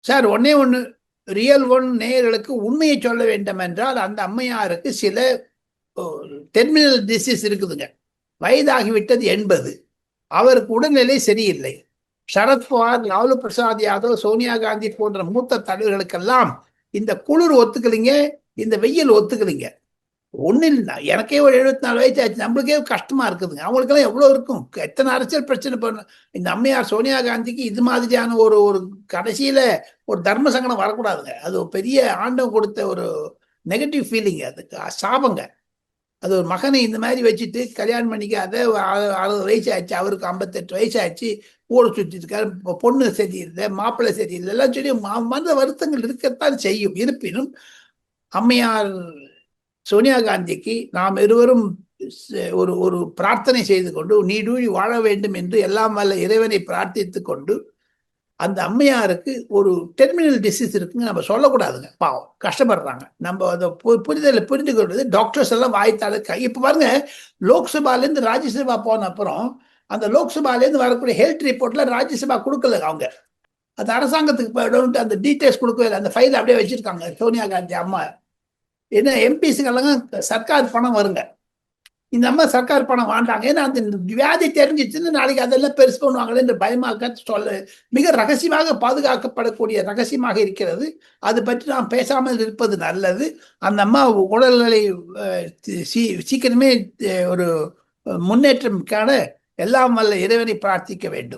Sir ஒன்னே ஒன்று, real one நேயர்களுக்கு உண்மையை சொல்ல வேண்டும் என்றால் அந்த அம்மையாருக்கு சில டெர்மினல் டிசீஸ் இருக்குதுங்க. வயதாகிவிட்டது 80. அவருக்கு உடல்நிலை சரியில்லை. சரத்பவார், லாலு பிரசாத் யாதவ், சோனியா காந்தி போன்ற மூத்த தலைவர்களுக்கெல்லாம் இந்த குளிர் ஒத்துக்கலைங்க, இந்த வெயில் ஒத்துக்கலைங்க. ஒன்றும் இல்லை, எனக்கே ஒரு 74 வயசு ஆச்சு, நம்மளுக்கே கஷ்டமா இருக்குதுங்க. அவங்களுக்கெல்லாம் எவ்வளோ இருக்கும், எத்தனை அரசியல் பிரச்சனை பண்ண. இந்த அம்மையார் சோனியா காந்திக்கு இது மாதிரியான ஒரு ஒரு கடைசியில ஒரு தர்ம சங்கடம் வரக்கூடாதுங்க. அது ஒரு பெரிய ஆண்டவன் கொடுத்த ஒரு நெகட்டிவ் ஃபீலிங், அது சாபங்க. அது ஒரு மகனை இந்த மாதிரி வச்சுட்டு கல்யாணம் பண்ணிக்க, அதை 60 வயசு ஆச்சு, அவருக்கு 58 வயசு ஆச்சு, ஊரை சுற்றிட்டு இருக்காரு, பொண்ணு சரியில்லை, மாப்பிள்ளை சரியில்லை, எல்லாம் சொல்லி மன வருத்தங்கள் இருக்கத்தான் செய்யும். இருப்பினும் அம்மையார் சோனியா காந்திக்கு நாம் இருவரும் ஒரு ஒரு பிரார்த்தனை செய்து கொண்டு நீடூழி வாழ வேண்டும் என்று எல்லாம் வல்ல இறைவனை பிரார்த்தித்துக் கொண்டு, அந்த அம்மையாருக்கு ஒரு டெர்மினல் டிசீஸ் இருக்குங்க, நம்ம சொல்லக்கூடாதுங்க, பாவம் கஷ்டப்படுறாங்க. நம்ம அதை புரிதலை புரிந்து கொள்வது டாக்டர்ஸ் எல்லாம் வாய்த்தாளு. இப்ப பாருங்க, லோக்சபாலேருந்து ராஜ்யசபா போன அப்புறம் அந்த லோக்சபாலேருந்து வரக்கூடிய ஹெல்த் ரிப்போர்ட்ல ராஜ்யசபா கொடுக்கல அவங்க. அந்த அரசாங்கத்துக்கு போயிடும், அந்த டீட்டெயில்ஸ் கொடுக்கவே இல்லை, அந்த ஃபைல் அப்படியே வச்சிருக்காங்க சோனியா காந்தி அம்மா. ஏன்னா எம்பிஸுக்கெல்லாம் சர்க்கார் பணம் வருங்க, இந்த அம்மா சர்க்கார் பணம் வாண்டாங்க. ஏன்னா அந்த வியாதி தெரிஞ்சிச்சுன்னு நாளைக்கு அதெல்லாம் பெருசு பண்ணுவாங்களே என்று பயமாக சொல்ல, மிக ரகசியமாக பாதுகாக்கப்படக்கூடிய ரகசியமாக இருக்கிறது. அது பற்றி நாம் பேசாமல் இருப்பது நல்லது. அந்த அம்மா உடல்நிலை சீக்கிரமே ஒரு முன்னேற்றம் காண எல்லாம் வல்ல இறைவனை பிரார்த்திக்க வேண்டும்.